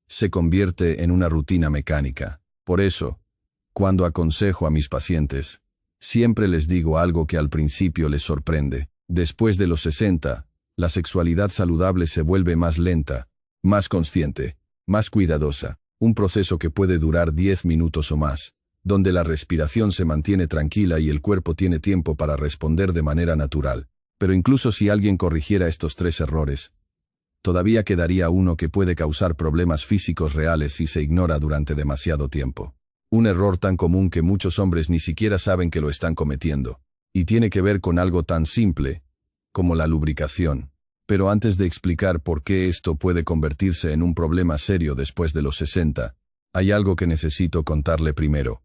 se convierte en una rutina mecánica. Por eso, cuando aconsejo a mis pacientes, siempre les digo algo que al principio les sorprende. Después de los 60, la sexualidad saludable se vuelve más lenta, más consciente, más cuidadosa, un proceso que puede durar 10 minutos o más, donde la respiración se mantiene tranquila y el cuerpo tiene tiempo para responder de manera natural. Pero incluso si alguien corrigiera estos 3 errores, todavía quedaría uno que puede causar problemas físicos reales si se ignora durante demasiado tiempo. Un error tan común que muchos hombres ni siquiera saben que lo están cometiendo, y tiene que ver con algo tan simple como la lubricación. Pero antes de explicar por qué esto puede convertirse en un problema serio después de los 60, hay algo que necesito contarle primero.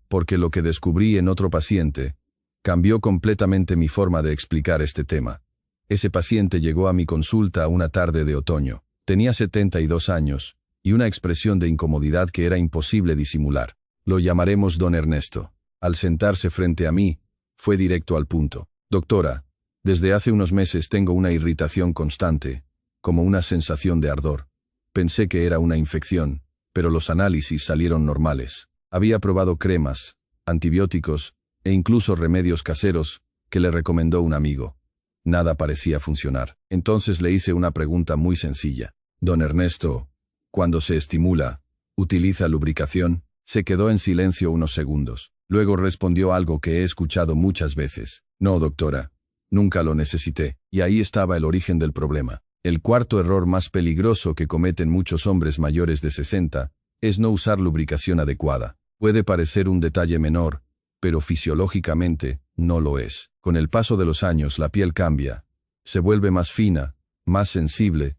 Porque lo que descubrí en otro paciente cambió completamente mi forma de explicar este tema. Ese paciente llegó a mi consulta una tarde de otoño. Tenía 72 años y una expresión de incomodidad que era imposible disimular. Lo llamaremos don Ernesto. Al sentarse frente a mí, fue directo al punto. Doctora, desde hace unos meses tengo una irritación constante, como una sensación de ardor. Pensé que era una infección, pero los análisis salieron normales. Había probado cremas, antibióticos e incluso remedios caseros que le recomendó un amigo. Nada parecía funcionar. Entonces le hice una pregunta muy sencilla. Don Ernesto, cuando se estimula, ¿utiliza lubricación? Se quedó en silencio unos segundos. Luego respondió algo que he escuchado muchas veces. No, doctora, nunca lo necesité. Y ahí estaba el origen del problema. El cuarto error más peligroso que cometen muchos hombres mayores de 60 es no usar lubricación adecuada. Puede parecer un detalle menor, pero fisiológicamente no lo es. Con el paso de los años la piel cambia, se vuelve más fina, más sensible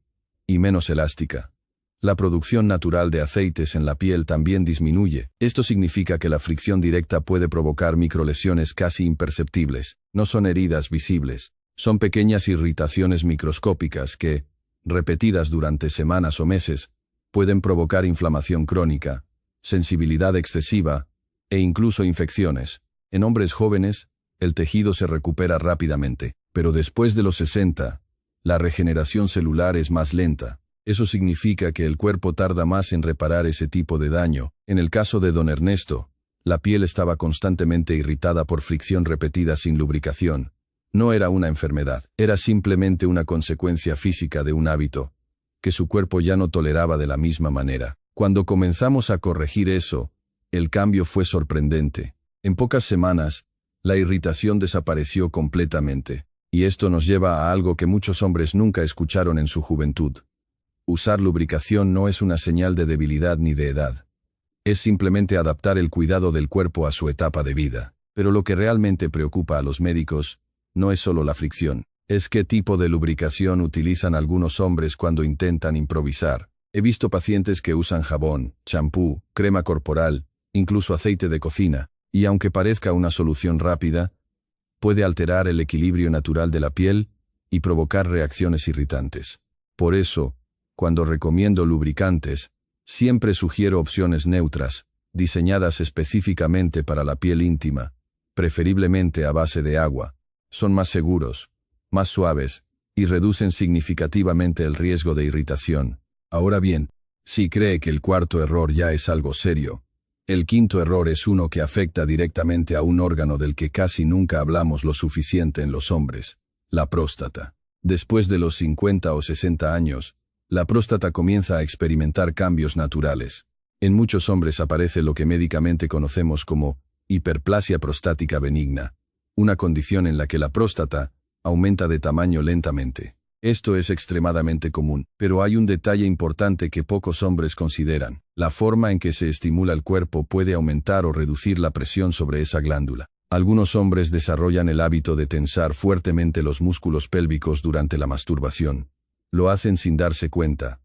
y menos elástica. La producción natural de aceites en la piel también disminuye. Esto significa que la fricción directa puede provocar microlesiones casi imperceptibles. No son heridas visibles, son pequeñas irritaciones microscópicas que, repetidas durante semanas o meses, pueden provocar inflamación crónica, sensibilidad excesiva e incluso infecciones. En hombres jóvenes, el tejido se recupera rápidamente, pero después de los 60, la regeneración celular es más lenta. Eso significa que el cuerpo tarda más en reparar ese tipo de daño. En el caso de don Ernesto, la piel estaba constantemente irritada por fricción repetida sin lubricación. No era una enfermedad, era simplemente una consecuencia física de un hábito que su cuerpo ya no toleraba de la misma manera. Cuando comenzamos a corregir eso, el cambio fue sorprendente. En pocas semanas, la irritación desapareció completamente. Y esto nos lleva a algo que muchos hombres nunca escucharon en su juventud. Usar lubricación no es una señal de debilidad ni de edad. Es simplemente adaptar el cuidado del cuerpo a su etapa de vida. Pero lo que realmente preocupa a los médicos no es solo la fricción. Es qué tipo de lubricación utilizan algunos hombres cuando intentan improvisar. He visto pacientes que usan jabón, champú, crema corporal, incluso aceite de cocina, y aunque parezca una solución rápida, puede alterar el equilibrio natural de la piel y provocar reacciones irritantes. Por eso, cuando recomiendo lubricantes, siempre sugiero opciones neutras, diseñadas específicamente para la piel íntima, preferiblemente a base de agua. Son más seguros, más suaves, y reducen significativamente el riesgo de irritación. Ahora bien, si cree que el cuarto error ya es algo serio, el quinto error es uno que afecta directamente a un órgano del que casi nunca hablamos lo suficiente en los hombres, la próstata. Después de los 50 o 60 años, la próstata comienza a experimentar cambios naturales. En muchos hombres aparece lo que médicamente conocemos como hiperplasia prostática benigna, una condición en la que la próstata aumenta de tamaño lentamente. Esto es extremadamente común, pero hay un detalle importante que pocos hombres consideran. La forma en que se estimula el cuerpo puede aumentar o reducir la presión sobre esa glándula. Algunos hombres desarrollan el hábito de tensar fuertemente los músculos pélvicos durante la masturbación. Lo hacen sin darse cuenta.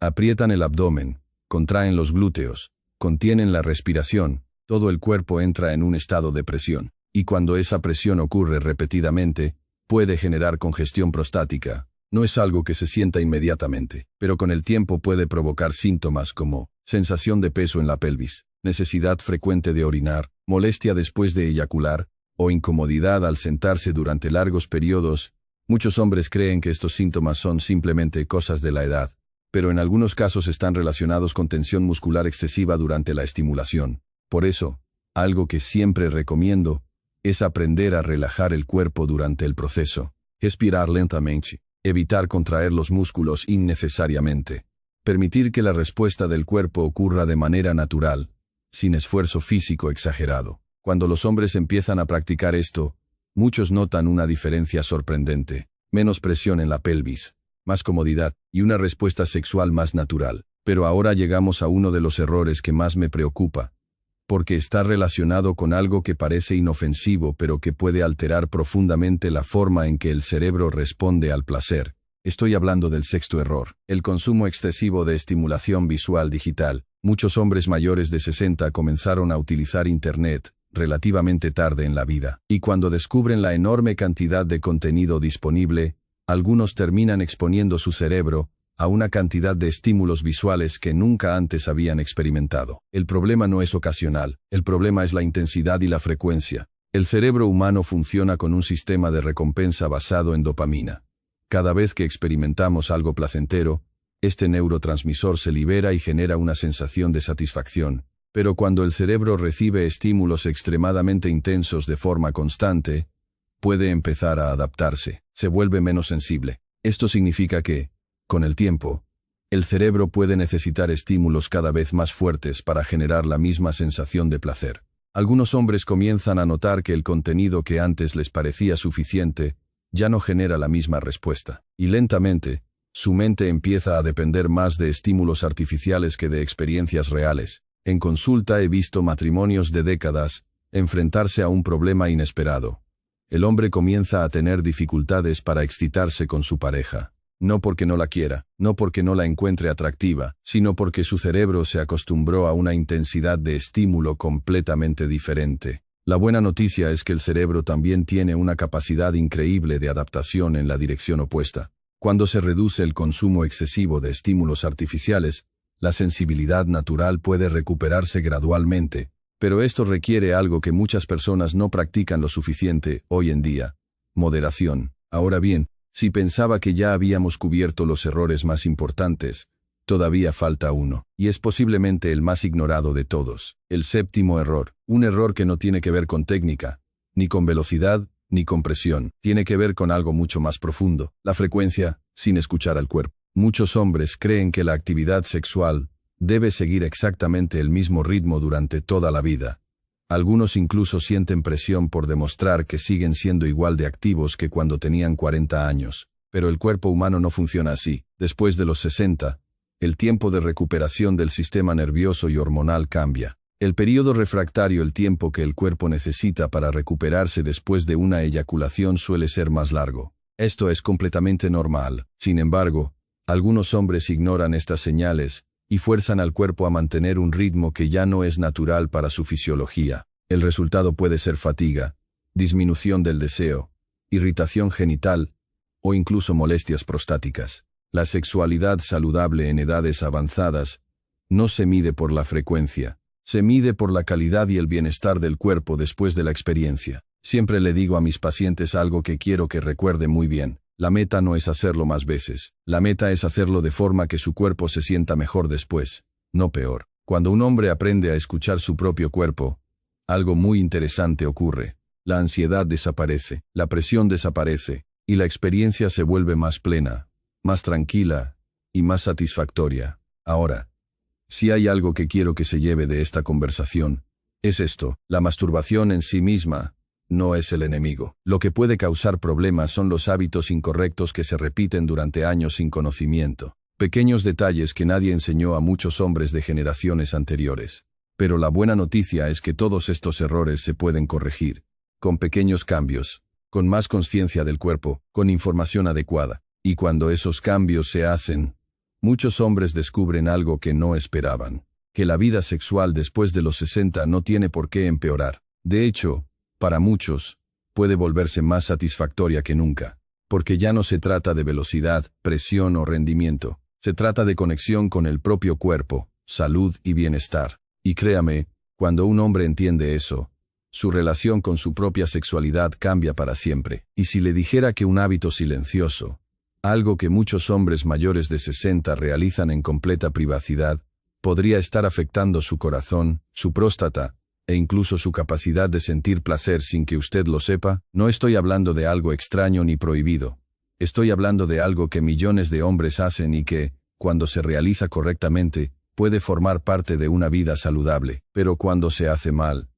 Aprietan el abdomen, contraen los glúteos, contienen la respiración, todo el cuerpo entra en un estado de presión. Y cuando esa presión ocurre repetidamente, puede generar congestión prostática. No es algo que se sienta inmediatamente, pero con el tiempo puede provocar síntomas como sensación de peso en la pelvis, necesidad frecuente de orinar, molestia después de eyacular, o incomodidad al sentarse durante largos periodos. Muchos hombres creen que estos síntomas son simplemente cosas de la edad, pero en algunos casos están relacionados con tensión muscular excesiva durante la estimulación. Por eso, algo que siempre recomiendo es aprender a relajar el cuerpo durante el proceso. Respirar lentamente, evitar contraer los músculos innecesariamente, permitir que la respuesta del cuerpo ocurra de manera natural, sin esfuerzo físico exagerado. Cuando los hombres empiezan a practicar esto, muchos notan una diferencia sorprendente: menos presión en la pelvis, más comodidad y una respuesta sexual más natural. Pero ahora llegamos a uno de los errores que más me preocupa, porque está relacionado con algo que parece inofensivo pero que puede alterar profundamente la forma en que el cerebro responde al placer. Estoy hablando del sexto error: el consumo excesivo de estimulación visual digital. Muchos hombres mayores de 60 comenzaron a utilizar Internet relativamente tarde en la vida, y cuando descubren la enorme cantidad de contenido disponible, algunos terminan exponiendo su cerebro a una cantidad de estímulos visuales que nunca antes habían experimentado. El problema no es ocasional, el problema es la intensidad y la frecuencia. El cerebro humano funciona con un sistema de recompensa basado en dopamina. Cada vez que experimentamos algo placentero, este neurotransmisor se libera y genera una sensación de satisfacción. Pero cuando el cerebro recibe estímulos extremadamente intensos de forma constante, puede empezar a adaptarse, se vuelve menos sensible. Esto significa que, con el tiempo, el cerebro puede necesitar estímulos cada vez más fuertes para generar la misma sensación de placer. Algunos hombres comienzan a notar que el contenido que antes les parecía suficiente ya no genera la misma respuesta, y lentamente, su mente empieza a depender más de estímulos artificiales que de experiencias reales. En consulta he visto matrimonios de décadas enfrentarse a un problema inesperado. El hombre comienza a tener dificultades para excitarse con su pareja. No porque no la quiera, no porque no la encuentre atractiva, sino porque su cerebro se acostumbró a una intensidad de estímulo completamente diferente. La buena noticia es que el cerebro también tiene una capacidad increíble de adaptación en la dirección opuesta. Cuando se reduce el consumo excesivo de estímulos artificiales, la sensibilidad natural puede recuperarse gradualmente, pero esto requiere algo que muchas personas no practican lo suficiente hoy en día: moderación. Ahora bien, si pensaba que ya habíamos cubierto los errores más importantes, todavía falta uno, y es posiblemente el más ignorado de todos: el séptimo error. Un error que no tiene que ver con técnica, ni con velocidad, ni con presión. Tiene que ver con algo mucho más profundo: la frecuencia, sin escuchar al cuerpo. Muchos hombres creen que la actividad sexual debe seguir exactamente el mismo ritmo durante toda la vida. Algunos incluso sienten presión por demostrar que siguen siendo igual de activos que cuando tenían 40 años. Pero el cuerpo humano no funciona así. Después de los 60, el tiempo de recuperación del sistema nervioso y hormonal cambia. El período refractario, el tiempo que el cuerpo necesita para recuperarse después de una eyaculación, suele ser más largo. Esto es completamente normal. Sin embargo, algunos hombres ignoran estas señales y fuerzan al cuerpo a mantener un ritmo que ya no es natural para su fisiología. El resultado puede ser fatiga, disminución del deseo, irritación genital o incluso molestias prostáticas. La sexualidad saludable en edades avanzadas no se mide por la frecuencia, se mide por la calidad y el bienestar del cuerpo después de la experiencia. Siempre le digo a mis pacientes algo que quiero que recuerde muy bien: la meta no es hacerlo más veces, la meta es hacerlo de forma que su cuerpo se sienta mejor después, no peor. Cuando un hombre aprende a escuchar su propio cuerpo, algo muy interesante ocurre. La ansiedad desaparece, la presión desaparece, y la experiencia se vuelve más plena, más tranquila y más satisfactoria. Ahora, si hay algo que quiero que se lleve de esta conversación, es esto: la masturbación en sí misma no es el enemigo. Lo que puede causar problemas son los hábitos incorrectos que se repiten durante años sin conocimiento. Pequeños detalles que nadie enseñó a muchos hombres de generaciones anteriores. Pero la buena noticia es que todos estos errores se pueden corregir, con pequeños cambios, con más conciencia del cuerpo, con información adecuada. Y cuando esos cambios se hacen, muchos hombres descubren algo que no esperaban: que la vida sexual después de los 60 no tiene por qué empeorar. De hecho, para muchos, puede volverse más satisfactoria que nunca, porque ya no se trata de velocidad, presión o rendimiento, se trata de conexión con el propio cuerpo, salud y bienestar. Y créame, cuando un hombre entiende eso, su relación con su propia sexualidad cambia para siempre. Y si le dijera que un hábito silencioso, algo que muchos hombres mayores de 60 realizan en completa privacidad, podría estar afectando su corazón, su próstata, e incluso su capacidad de sentir placer sin que usted lo sepa. No estoy hablando de algo extraño ni prohibido. Estoy hablando de algo que millones de hombres hacen y que, cuando se realiza correctamente, puede formar parte de una vida saludable. Pero cuando se hace mal,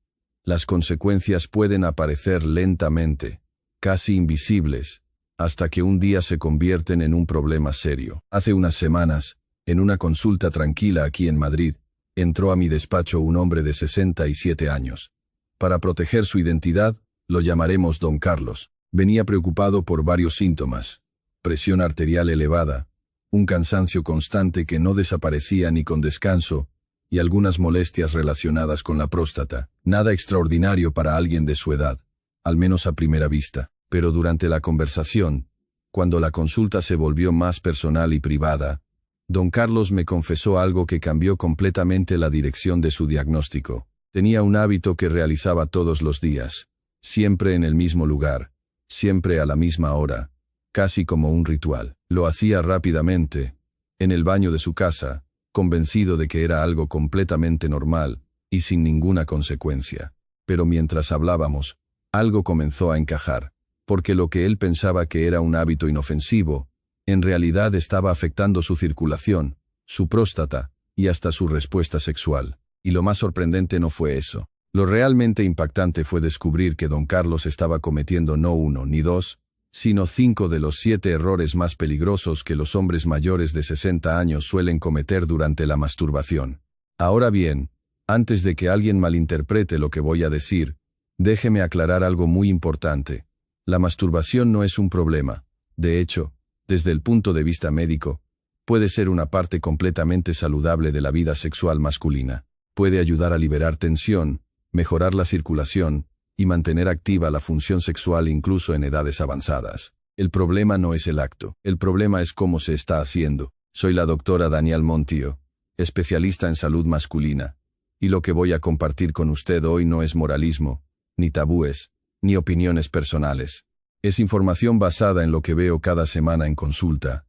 las consecuencias pueden aparecer lentamente, casi invisibles, hasta que un día se convierten en un problema serio. Hace unas semanas, en una consulta tranquila aquí en Madrid, entró a mi despacho un hombre de 67 años. Para proteger su identidad, lo llamaremos Don Carlos. Venía preocupado por varios síntomas: presión arterial elevada, un cansancio constante que no desaparecía ni con descanso, y algunas molestias relacionadas con la próstata. Nada extraordinario para alguien de su edad, al menos a primera vista. Pero durante la conversación, cuando la consulta se volvió más personal y privada, Don Carlos me confesó algo que cambió completamente la dirección de su diagnóstico. Tenía un hábito que realizaba todos los días, siempre en el mismo lugar, siempre a la misma hora, casi como un ritual. Lo hacía rápidamente, en el baño de su casa, convencido de que era algo completamente normal y sin ninguna consecuencia. Pero mientras hablábamos, algo comenzó a encajar, porque lo que él pensaba que era un hábito inofensivo, en realidad estaba afectando su circulación, su próstata y hasta su respuesta sexual. Y lo más sorprendente no fue eso. Lo realmente impactante fue descubrir que Don Carlos estaba cometiendo no 1 ni 2, sino 5 de los 7 errores más peligrosos que los hombres mayores de 60 años suelen cometer durante la masturbación. Ahora bien, antes de que alguien malinterprete lo que voy a decir, déjeme aclarar algo muy importante. La masturbación no es un problema. De hecho, desde el punto de vista médico, puede ser una parte completamente saludable de la vida sexual masculina. Puede ayudar a liberar tensión, mejorar la circulación y mantener activa la función sexual incluso en edades avanzadas. El problema no es el acto, el problema es cómo se está haciendo. Soy la doctora Daniel Montijo, especialista en salud masculina, y lo que voy a compartir con usted hoy no es moralismo, ni tabúes, ni opiniones personales. Es información basada en lo que veo cada semana en consulta.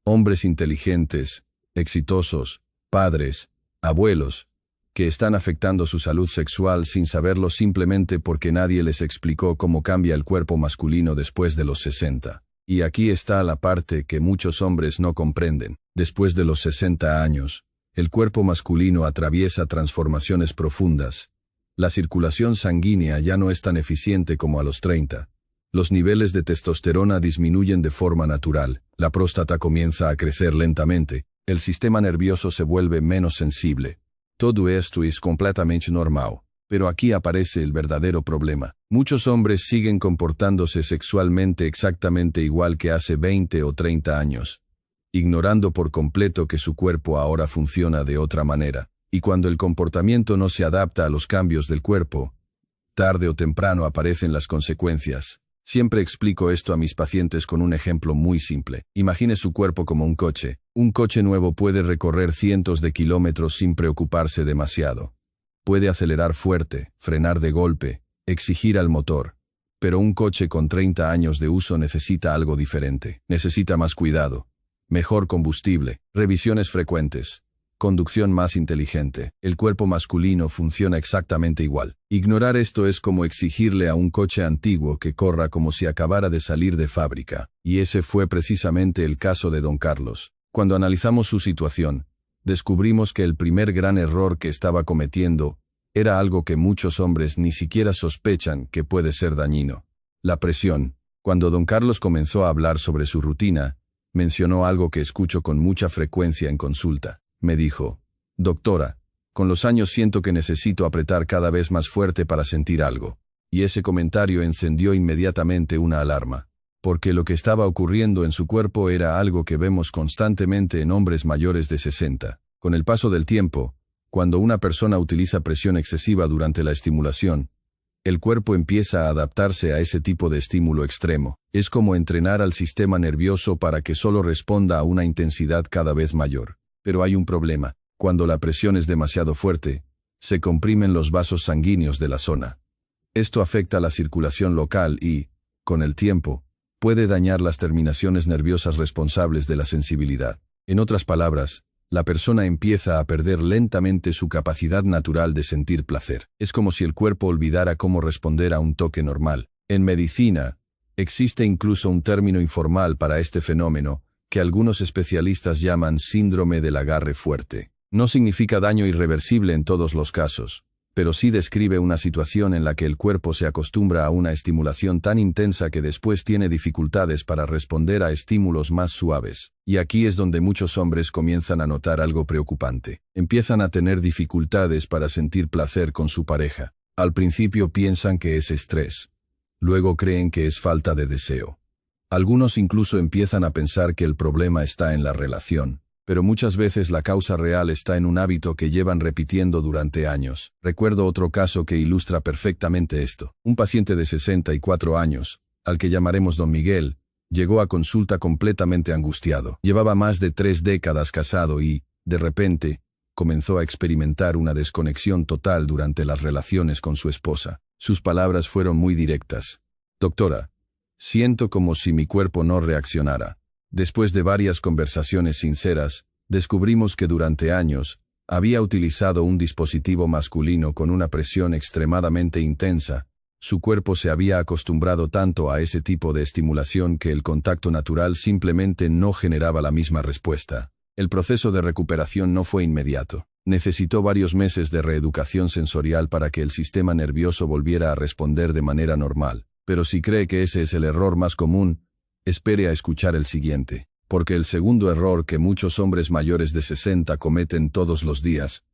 Hombres inteligentes, exitosos, padres, abuelos, que están afectando su salud sexual sin saberlo simplemente porque nadie les explicó cómo cambia el cuerpo masculino después de los 60. Y aquí está la parte que muchos hombres no comprenden. Después de los 60 años, el cuerpo masculino atraviesa transformaciones profundas. La circulación sanguínea ya no es tan eficiente como a los 30. Los niveles de testosterona disminuyen de forma natural, la próstata comienza a crecer lentamente, el sistema nervioso se vuelve menos sensible. Todo esto es completamente normal. Pero aquí aparece el verdadero problema. Muchos hombres siguen comportándose sexualmente exactamente igual que hace 20 o 30 años, ignorando por completo que su cuerpo ahora funciona de otra manera. Y cuando el comportamiento no se adapta a los cambios del cuerpo, tarde o temprano aparecen las consecuencias. Siempre explico esto a mis pacientes con un ejemplo muy simple. Imagine su cuerpo como un coche. Un coche nuevo puede recorrer cientos de kilómetros sin preocuparse demasiado. Puede acelerar fuerte, frenar de golpe, exigir al motor. Pero un coche con 30 años de uso necesita algo diferente. Necesita más cuidado, mejor combustible, revisiones frecuentes, conducción más inteligente. El cuerpo masculino funciona exactamente igual. Ignorar esto es como exigirle a un coche antiguo que corra como si acabara de salir de fábrica. Y ese fue precisamente el caso de Don Carlos. Cuando analizamos su situación, descubrimos que el primer gran error que estaba cometiendo era algo que muchos hombres ni siquiera sospechan que puede ser dañino: la presión. Cuando Don Carlos comenzó a hablar sobre su rutina, mencionó algo que escucho con mucha frecuencia en consulta. Me dijo: doctora, con los años siento que necesito apretar cada vez más fuerte para sentir algo. Y ese comentario encendió inmediatamente una alarma, porque lo que estaba ocurriendo en su cuerpo era algo que vemos constantemente en hombres mayores de 60. Con el paso del tiempo, cuando una persona utiliza presión excesiva durante la estimulación, el cuerpo empieza a adaptarse a ese tipo de estímulo extremo. Es como entrenar al sistema nervioso para que solo responda a una intensidad cada vez mayor. Pero hay un problema. Cuando la presión es demasiado fuerte, se comprimen los vasos sanguíneos de la zona. Esto afecta la circulación local y, con el tiempo, puede dañar las terminaciones nerviosas responsables de la sensibilidad. En otras palabras, la persona empieza a perder lentamente su capacidad natural de sentir placer. Es como si el cuerpo olvidara cómo responder a un toque normal. En medicina, existe incluso un término informal para este fenómeno, que algunos especialistas llaman síndrome del agarre fuerte. No significa daño irreversible en todos los casos, pero sí describe una situación en la que el cuerpo se acostumbra a una estimulación tan intensa que después tiene dificultades para responder a estímulos más suaves. Y aquí es donde muchos hombres comienzan a notar algo preocupante. Empiezan a tener dificultades para sentir placer con su pareja. Al principio piensan que es estrés. Luego creen que es falta de deseo. Algunos incluso empiezan a pensar que el problema está en la relación. Pero muchas veces la causa real está en un hábito que llevan repitiendo durante años. Recuerdo otro caso que ilustra perfectamente esto. Un paciente de 64 años, al que llamaremos Don Miguel, llegó a consulta completamente angustiado. Llevaba más de 3 décadas casado y, de repente, comenzó a experimentar una desconexión total durante las relaciones con su esposa. Sus palabras fueron muy directas. «Doctora, siento como si mi cuerpo no reaccionara». Después de varias conversaciones sinceras, descubrimos que durante años había utilizado un dispositivo masculino con una presión extremadamente intensa. Su cuerpo se había acostumbrado tanto a ese tipo de estimulación que el contacto natural simplemente no generaba la misma respuesta. El proceso de recuperación no fue inmediato. Necesitó varios meses de reeducación sensorial para que el sistema nervioso volviera a responder de manera normal. Pero si cree que ese es el error más común, espere a escuchar el siguiente, porque el segundo error que muchos hombres mayores de 60 cometen todos los días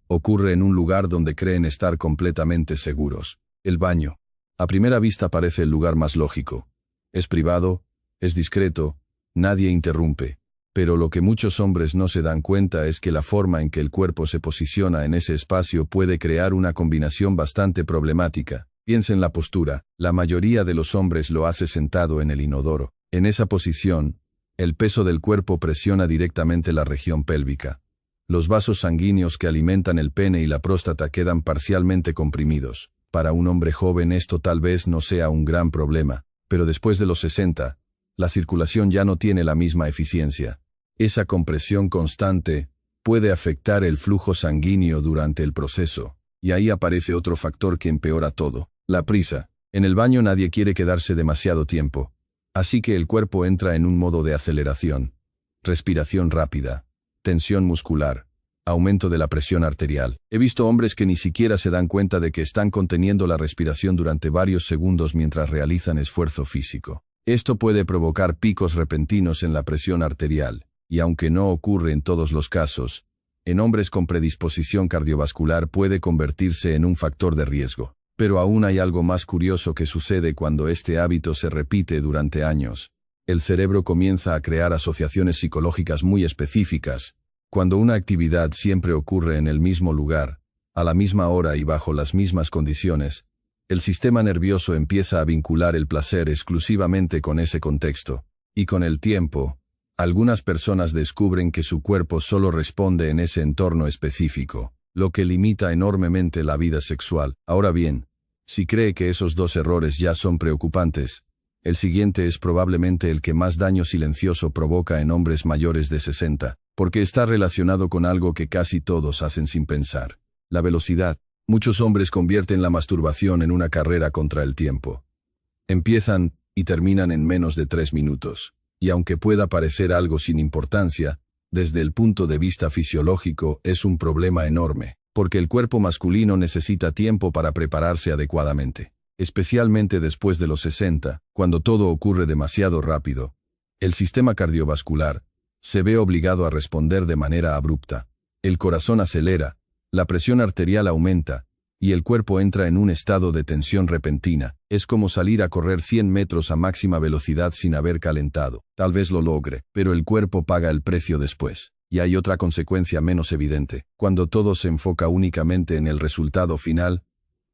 ocurre en un lugar donde creen estar completamente seguros: el baño. A primera vista parece el lugar más lógico. Es privado, es discreto, nadie interrumpe. Pero lo que muchos hombres no se dan cuenta es que la forma en que el cuerpo se posiciona en ese espacio puede crear una combinación bastante problemática. Piensa en la postura. La mayoría de los hombres lo hace sentado en el inodoro. En esa posición, el peso del cuerpo presiona directamente la región pélvica. Los vasos sanguíneos que alimentan el pene y la próstata quedan parcialmente comprimidos. Para un hombre joven esto tal vez no sea un gran problema, pero después de los 60, la circulación ya no tiene la misma eficiencia. Esa compresión constante puede afectar el flujo sanguíneo durante el proceso, y ahí aparece otro factor que empeora todo: la prisa. En el baño nadie quiere quedarse demasiado tiempo. Así que el cuerpo entra en un modo de aceleración, respiración rápida, tensión muscular, aumento de la presión arterial. He visto hombres que ni siquiera se dan cuenta de que están conteniendo la respiración durante varios segundos mientras realizan esfuerzo físico. Esto puede provocar picos repentinos en la presión arterial, y aunque no ocurre en todos los casos, en hombres con predisposición cardiovascular puede convertirse en un factor de riesgo. Pero aún hay algo más curioso que sucede cuando este hábito se repite durante años. El cerebro comienza a crear asociaciones psicológicas muy específicas. Cuando una actividad siempre ocurre en el mismo lugar, a la misma hora y bajo las mismas condiciones, el sistema nervioso empieza a vincular el placer exclusivamente con ese contexto. Y con el tiempo, algunas personas descubren que su cuerpo solo responde en ese entorno específico, lo que limita enormemente la vida sexual. Ahora bien, si cree que esos dos errores ya son preocupantes, el siguiente es probablemente el que más daño silencioso provoca en hombres mayores de 60, porque está relacionado con algo que casi todos hacen sin pensar: la velocidad. Muchos hombres convierten la masturbación en una carrera contra el tiempo. Empiezan y terminan en menos de 3 minutos. Y aunque pueda parecer algo sin importancia, desde el punto de vista fisiológico es un problema enorme, porque el cuerpo masculino necesita tiempo para prepararse adecuadamente. Especialmente después de los 60, cuando todo ocurre demasiado rápido, el sistema cardiovascular se ve obligado a responder de manera abrupta. El corazón acelera, la presión arterial aumenta, y el cuerpo entra en un estado de tensión repentina. Es como salir a correr 100 metros a máxima velocidad sin haber calentado. Tal vez lo logre, pero el cuerpo paga el precio después. Y hay otra consecuencia menos evidente. Cuando todo se enfoca únicamente en el resultado final,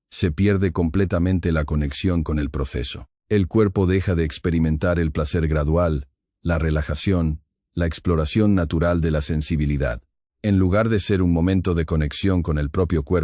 se pierde completamente la conexión con el proceso. El cuerpo deja de experimentar el placer gradual, la relajación, la exploración natural de la sensibilidad. En lugar de ser un momento de conexión con el propio cuerpo,